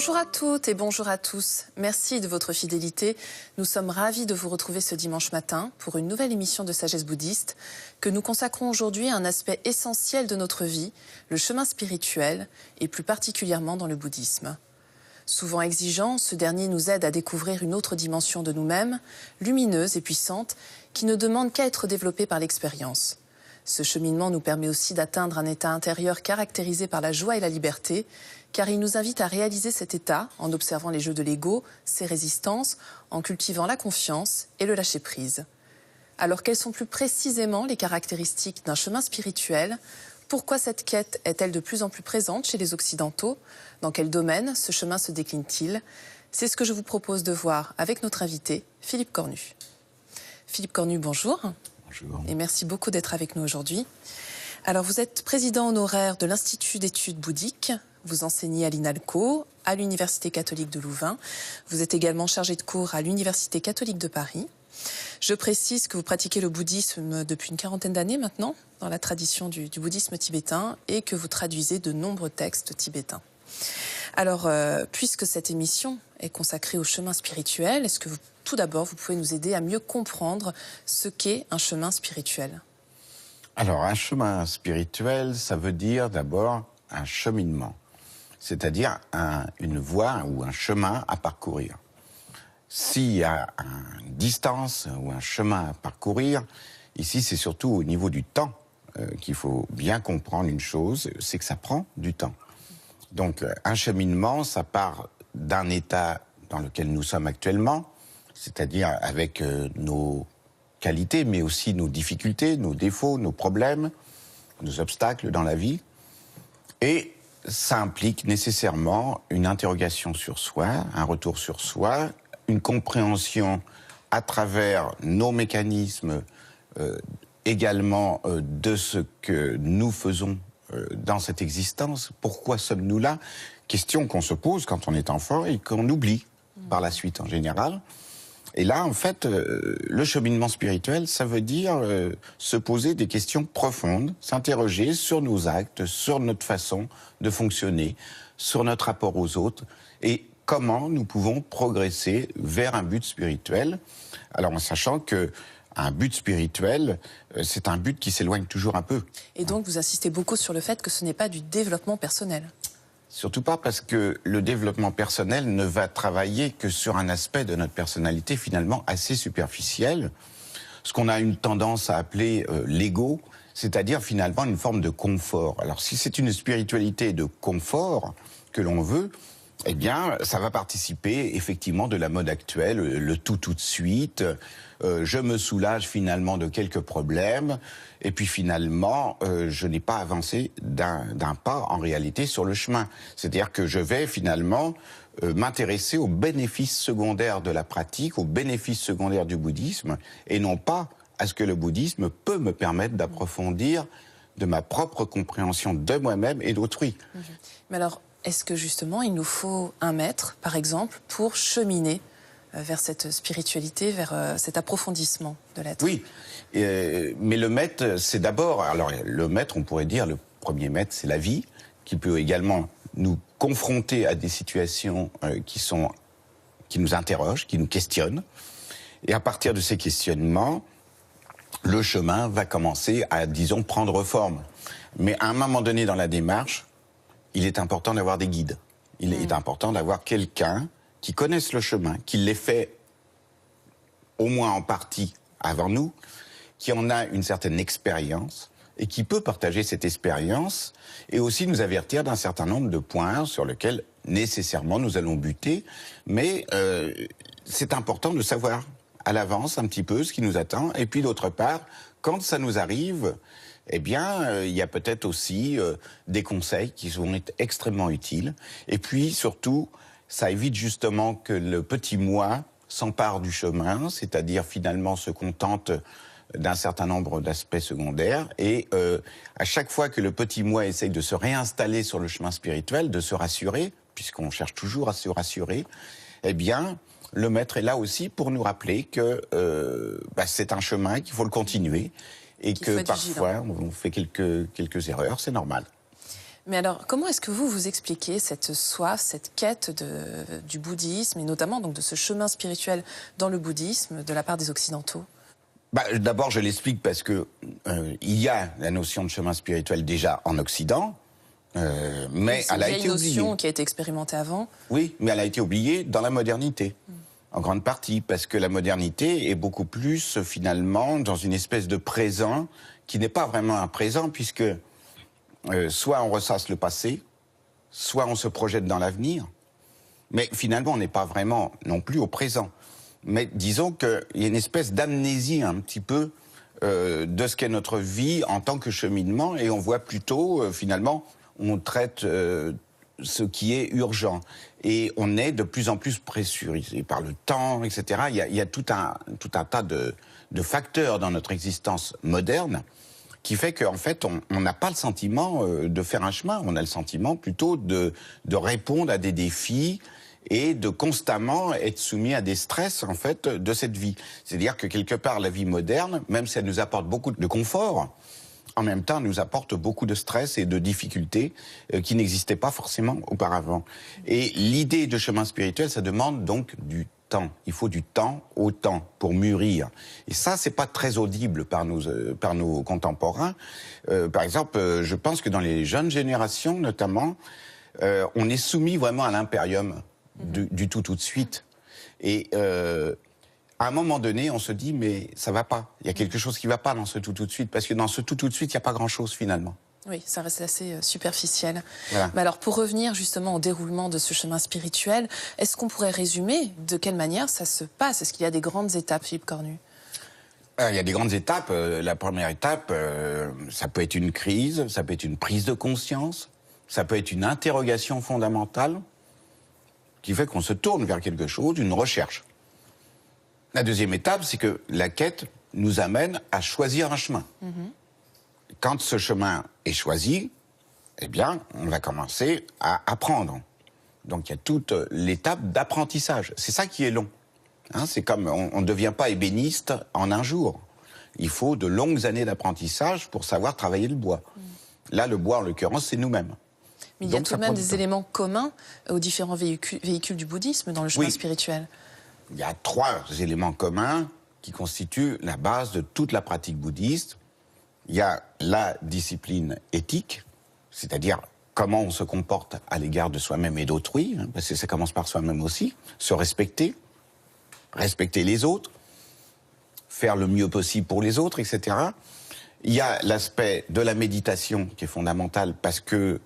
Bonjour à toutes et bonjour à tous. Merci de votre fidélité. Nous sommes ravis de vous retrouver ce dimanche matin pour une nouvelle émission de Sagesse bouddhiste que nous consacrons aujourd'hui à un aspect essentiel de notre vie, le chemin spirituel et plus particulièrement dans le bouddhisme. Souvent exigeant, ce dernier nous aide à découvrir une autre dimension de nous-mêmes, lumineuse et puissante, qui ne demande qu'à être développée par l'expérience. Ce cheminement nous permet aussi d'atteindre un état intérieur caractérisé par la joie et la liberté, car il nous invite à réaliser cet état en observant les jeux de l'ego, ses résistances, en cultivant la confiance et le lâcher-prise. Alors quelles sont plus précisément les caractéristiques d'un chemin spirituel ? Pourquoi cette quête est-elle de plus en plus présente chez les Occidentaux ? Dans quel domaine ce chemin se décline-t-il ? C'est ce que je vous propose de voir avec notre invité, Philippe Cornu. Philippe Cornu, bonjour. Bonjour. Et merci beaucoup d'être avec nous aujourd'hui. Alors, vous êtes président honoraire de l'Institut d'études bouddhiques. Vous enseignez à l'INALCO, à l'Université catholique de Louvain. Vous êtes également chargé de cours à l'Université catholique de Paris. Je précise que vous pratiquez le bouddhisme depuis une quarantaine d'années maintenant, dans la tradition du bouddhisme tibétain, et que vous traduisez de nombreux textes tibétains. Alors, puisque cette émission est consacrée au chemin spirituel, est-ce que tout d'abord, vous pouvez nous aider à mieux comprendre ce qu'est un chemin spirituel ? Alors, un chemin spirituel, ça veut dire d'abord un cheminement, c'est-à-dire une voie ou un chemin à parcourir. S'il y a une distance ou un chemin à parcourir, ici c'est surtout au niveau du temps qu'il faut bien comprendre une chose, c'est que ça prend du temps. Donc un cheminement, ça part d'un état dans lequel nous sommes actuellement, c'est-à-dire avec nos qualités, mais aussi nos difficultés, nos défauts, nos problèmes, nos obstacles dans la vie. Et ça implique nécessairement une interrogation sur soi, un retour sur soi, une compréhension à travers nos mécanismes également de ce que nous faisons dans cette existence. Pourquoi sommes-nous là ? Question qu'on se pose quand on est enfant et qu'on oublie par la suite en général. Et là, en fait, le cheminement spirituel, ça veut dire se poser des questions profondes, s'interroger sur nos actes, sur notre façon de fonctionner, sur notre rapport aux autres, et comment nous pouvons progresser vers un but spirituel. Alors en sachant que un but spirituel, c'est un but qui s'éloigne toujours un peu. Et donc vous insistez beaucoup sur le fait que ce n'est pas du développement personnel. Surtout pas parce que le développement personnel ne va travailler que sur un aspect de notre personnalité finalement assez superficiel, ce qu'on a une tendance à appeler l'ego, c'est-à-dire finalement une forme de confort. Alors si c'est une spiritualité de confort que l'on veut, eh bien, ça va participer effectivement de la mode actuelle, le tout de suite. Je me soulage finalement de quelques problèmes, et puis finalement, je n'ai pas avancé d'un pas en réalité sur le chemin. C'est-à-dire que je vais finalement m'intéresser aux bénéfices secondaires de la pratique, aux bénéfices secondaires du bouddhisme, et non pas à ce que le bouddhisme peut me permettre d'approfondir de ma propre compréhension de moi-même et d'autrui. Mais alors, est-ce que justement il nous faut un maître, par exemple, pour cheminer vers cette spiritualité, vers cet approfondissement de l'être ? Oui, mais le maître, c'est d'abord... Alors le maître, on pourrait dire, le premier maître, c'est la vie, qui peut également nous confronter à des situations qui nous interrogent, qui nous questionnent. Et à partir de ces questionnements, le chemin va commencer à, disons, prendre forme. Mais à un moment donné dans la démarche, il est important d'avoir des guides. Il est important d'avoir quelqu'un qui connaisse le chemin, qui l'ait fait au moins en partie avant nous, qui en a une certaine expérience et qui peut partager cette expérience et aussi nous avertir d'un certain nombre de points sur lesquels nécessairement nous allons buter. Mais c'est important de savoir à l'avance un petit peu ce qui nous attend. Et puis d'autre part, quand ça nous arrive, eh bien, il y a peut-être aussi des conseils qui vont être extrêmement utiles. Et puis, surtout, ça évite justement que le petit moi s'empare du chemin, c'est-à-dire finalement se contente d'un certain nombre d'aspects secondaires. Et à chaque fois que le petit moi essaye de se réinstaller sur le chemin spirituel, de se rassurer, puisqu'on cherche toujours à se rassurer, eh bien, le maître est là aussi pour nous rappeler que c'est un chemin, qu'il faut le continuer. Et que parfois, on fait quelques erreurs, c'est normal. Mais alors, comment est-ce que vous expliquez cette soif, cette quête du bouddhisme, et notamment donc, de ce chemin spirituel dans le bouddhisme de la part des Occidentaux? D'abord, je l'explique parce que il y a la notion de chemin spirituel déjà en Occident, mais elle a été oubliée. C'est une vieille notion qui a été expérimentée avant. Oui, mais elle a été oubliée dans la modernité, en grande partie, parce que la modernité est beaucoup plus, finalement, dans une espèce de présent qui n'est pas vraiment un présent, puisque soit on ressasse le passé, soit on se projette dans l'avenir, mais finalement, on n'est pas vraiment non plus au présent. Mais disons qu'il y a une espèce d'amnésie un petit peu de ce qu'est notre vie en tant que cheminement, et on voit plutôt, finalement, on traite ce qui est urgent. Et on est de plus en plus pressurisé par le temps, etc. Il y a tout un tas de facteurs dans notre existence moderne qui fait qu'en fait, on n'a pas le sentiment de faire un chemin. On a le sentiment plutôt de répondre à des défis et de constamment être soumis à des stress, en fait, de cette vie. C'est-à-dire que quelque part, la vie moderne, même si elle nous apporte beaucoup de confort, en même temps, nous apporte beaucoup de stress et de difficultés qui n'existaient pas forcément auparavant. Et l'idée de chemin spirituel, ça demande donc du temps. Il faut du temps au temps pour mûrir. Et ça, c'est pas très audible par nos contemporains. Par exemple, je pense que dans les jeunes générations, notamment, on est soumis vraiment à l'impérium du tout de suite. Et à un moment donné, on se dit, mais ça va pas. Il y a quelque chose qui va pas dans ce tout de suite, parce que dans ce tout de suite, il n'y a pas grand-chose finalement. Oui, ça reste assez superficiel. Voilà. Mais alors, pour revenir justement au déroulement de ce chemin spirituel, est-ce qu'on pourrait résumer de quelle manière ça se passe? Est-ce qu'il y a des grandes étapes, Philippe Cornu? Il y a des grandes étapes. La première étape, ça peut être une crise, ça peut être une prise de conscience, ça peut être une interrogation fondamentale qui fait qu'on se tourne vers quelque chose, une recherche. La deuxième étape, c'est que la quête nous amène à choisir un chemin. Quand ce chemin est choisi, eh bien, on va commencer à apprendre. Donc, il y a toute l'étape d'apprentissage. C'est ça qui est long. Hein, c'est comme, on ne devient pas ébéniste en un jour. Il faut de longues années d'apprentissage pour savoir travailler le bois. Là, le bois, en l'occurrence, c'est nous-mêmes. Mais il y a tout de même des éléments communs aux différents véhicules du bouddhisme dans le chemin spirituel. Il y a 3 éléments communs qui constituent la base de toute la pratique bouddhiste. Il y a la discipline éthique, c'est-à-dire comment on se comporte à l'égard de soi-même et d'autrui, hein, parce que ça commence par soi-même aussi, se respecter, respecter les autres, faire le mieux possible pour les autres, etc. Il y a l'aspect de la méditation qui est fondamental parce que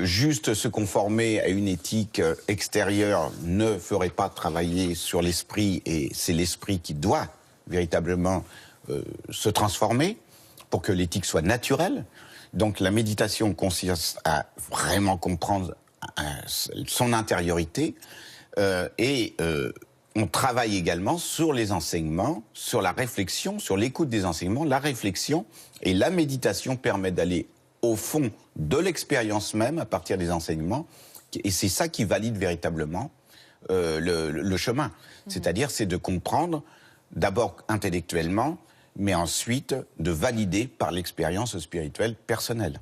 juste se conformer à une éthique extérieure ne ferait pas travailler sur l'esprit, et c'est l'esprit qui doit véritablement se transformer pour que l'éthique soit naturelle. Donc la méditation consiste à vraiment comprendre son intériorité et on travaille également sur les enseignements, sur la réflexion, sur l'écoute des enseignements. La réflexion et la méditation permettent d'aller au fond de l'expérience même à partir des enseignements. Et c'est ça qui valide véritablement le chemin. C'est-à-dire, c'est de comprendre d'abord intellectuellement, mais ensuite de valider par l'expérience spirituelle personnelle.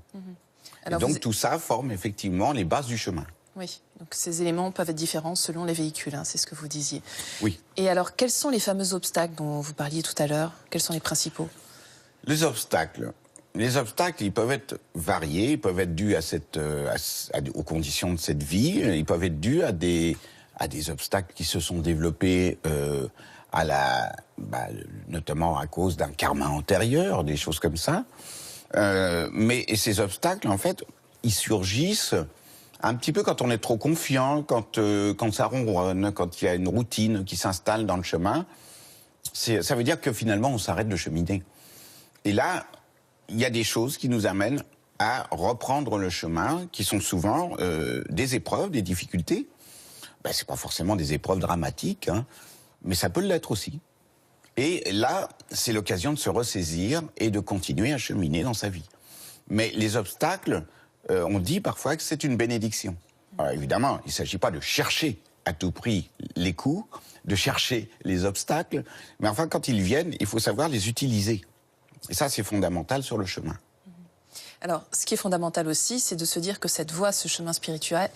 Alors et donc tout ça forme effectivement les bases du chemin. Oui, donc ces éléments peuvent être différents selon les véhicules, hein, c'est ce que vous disiez. Oui. Et alors, quels sont les fameux obstacles dont vous parliez tout à l'heure? Quels sont les principaux? Les obstacles, ils peuvent être variés, ils peuvent être dus aux conditions de cette vie, ils peuvent être dus à des obstacles qui se sont développés notamment à cause d'un karma antérieur, des choses comme ça. Mais ces obstacles, en fait, ils surgissent un petit peu quand on est trop confiant, quand ça ronronne, quand il y a une routine qui s'installe dans le chemin. Ça veut dire que finalement, on s'arrête de cheminer. Et là, il y a des choses qui nous amènent à reprendre le chemin, qui sont souvent des épreuves, des difficultés. C'est pas forcément des épreuves dramatiques, hein, mais ça peut l'être aussi. Et là, c'est l'occasion de se ressaisir et de continuer à cheminer dans sa vie. Mais les obstacles, on dit parfois que c'est une bénédiction. Alors évidemment, il ne s'agit pas de chercher à tout prix les coups, de chercher les obstacles, mais enfin, quand ils viennent, il faut savoir les utiliser. Et ça, c'est fondamental sur le chemin. Alors, ce qui est fondamental aussi, c'est de se dire que cette voie, ce chemin spirituel,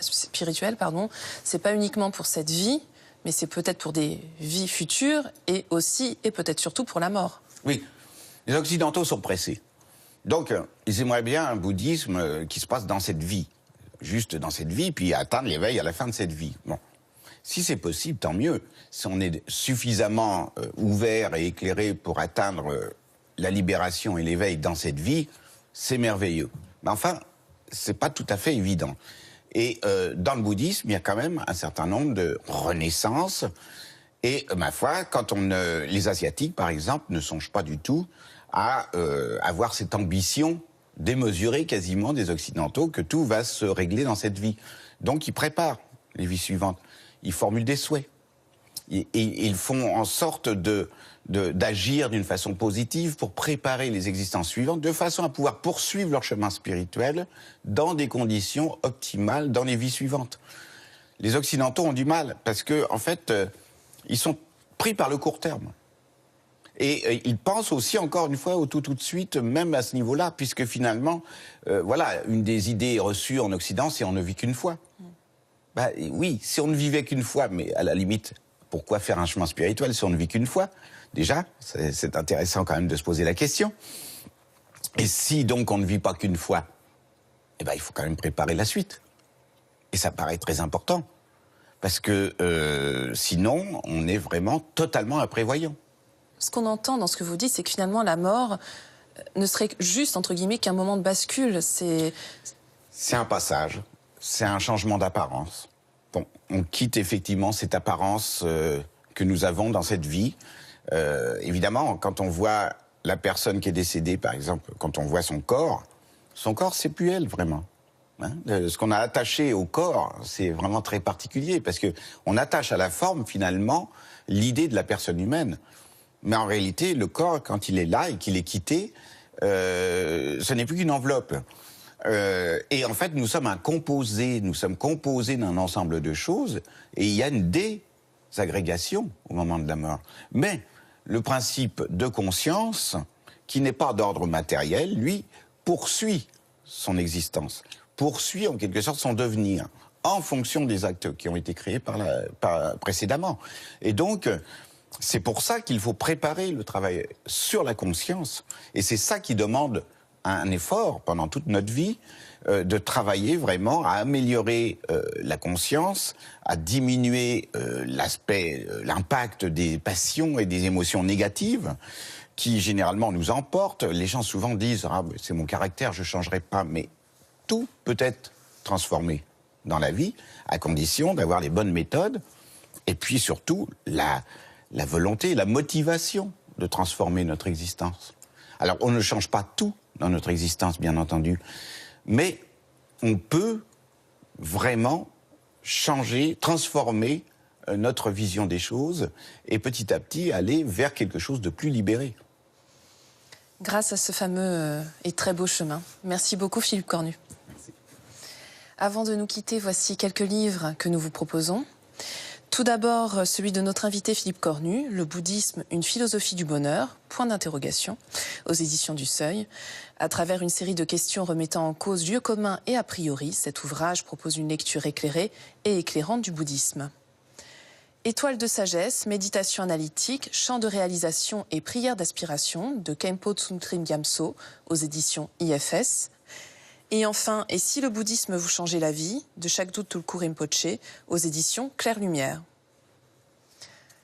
c'est pas uniquement pour cette vie, mais c'est peut-être pour des vies futures et aussi, et peut-être surtout pour la mort. Oui, les Occidentaux sont pressés. Donc, ils aimeraient bien un bouddhisme qui se passe dans cette vie, juste dans cette vie, puis atteindre l'éveil à la fin de cette vie. Bon, si c'est possible, tant mieux. Si on est suffisamment ouvert et éclairé pour atteindre la libération et l'éveil dans cette vie, c'est merveilleux. Mais enfin, c'est pas tout à fait évident. Et dans le bouddhisme, il y a quand même un certain nombre de renaissances. Et ma foi, quand les Asiatiques, par exemple, ne songent pas du tout à avoir cette ambition démesurée quasiment des Occidentaux que tout va se régler dans cette vie. Donc ils préparent les vies suivantes. Ils formulent des souhaits. Et ils font en sorte d'agir d'une façon positive pour préparer les existences suivantes, de façon à pouvoir poursuivre leur chemin spirituel dans des conditions optimales dans les vies suivantes. Les Occidentaux ont du mal, parce que, en fait, ils sont pris par le court terme. Et ils pensent aussi, encore une fois, au tout de suite, même à ce niveau-là, puisque finalement, voilà, une des idées reçues en Occident, c'est on ne vit qu'une fois. Bah, oui, si on ne vivait qu'une fois, mais à la limite, pourquoi faire un chemin spirituel si on ne vit qu'une fois? Déjà, c'est intéressant quand même de se poser la question. Et si donc on ne vit pas qu'une fois, eh ben, il faut quand même préparer la suite. Et ça paraît très important. Parce que sinon, on est vraiment totalement imprévoyant. Ce qu'on entend dans ce que vous dites, c'est que finalement, la mort ne serait juste, entre guillemets, qu'un moment de bascule. C'est un passage, c'est un changement d'apparence. Bon, on quitte effectivement cette apparence que nous avons dans cette vie. Évidemment, quand on voit la personne qui est décédée, par exemple, quand on voit son corps, c'est plus elle, vraiment. Hein, ce qu'on a attaché au corps, c'est vraiment très particulier, parce que on attache à la forme, finalement, l'idée de la personne humaine. Mais en réalité, le corps, quand il est là et qu'il est quitté, ce n'est plus qu'une enveloppe. Et en fait, nous sommes composés d'un ensemble de choses, et il y a une désagrégation au moment de la mort. Mais le principe de conscience, qui n'est pas d'ordre matériel, lui, poursuit son existence, poursuit en quelque sorte son devenir, en fonction des actes qui ont été créés précédemment. Et donc, c'est pour ça qu'il faut préparer le travail sur la conscience, et c'est ça qui demande un effort pendant toute notre vie, de travailler vraiment à améliorer la conscience, à diminuer l'impact des passions et des émotions négatives qui généralement nous emportent. Les gens souvent disent « Ah, c'est mon caractère, je ne changerai pas », mais tout peut être transformé dans la vie, à condition d'avoir les bonnes méthodes, et puis surtout la volonté, la motivation de transformer notre existence. Alors, on ne change pas tout dans notre existence, bien entendu, mais on peut vraiment changer, transformer notre vision des choses et petit à petit aller vers quelque chose de plus libéré. Grâce à ce fameux et très beau chemin. Merci beaucoup, Philippe Cornu. Merci. Avant de nous quitter, voici quelques livres que nous vous proposons. Tout d'abord, celui de notre invité Philippe Cornu, Le bouddhisme, une philosophie du bonheur, point d'interrogation, aux éditions du Seuil. À travers une série de questions remettant en cause lieu commun et a priori, cet ouvrage propose une lecture éclairée et éclairante du bouddhisme. Étoile de sagesse, méditation analytique, chant de réalisation et prière d'aspiration de Khenpo Tsuntrim Gyamso, aux éditions IFS. Et enfin, Et si le bouddhisme vous changeait la vie, de Shakdut Tulku Rinpoche, aux éditions Claire Lumière.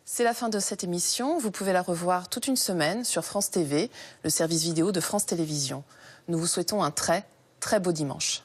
C'est la fin de cette émission. Vous pouvez la revoir toute une semaine sur France TV, le service vidéo de France Télévisions. Nous vous souhaitons un très, très beau dimanche.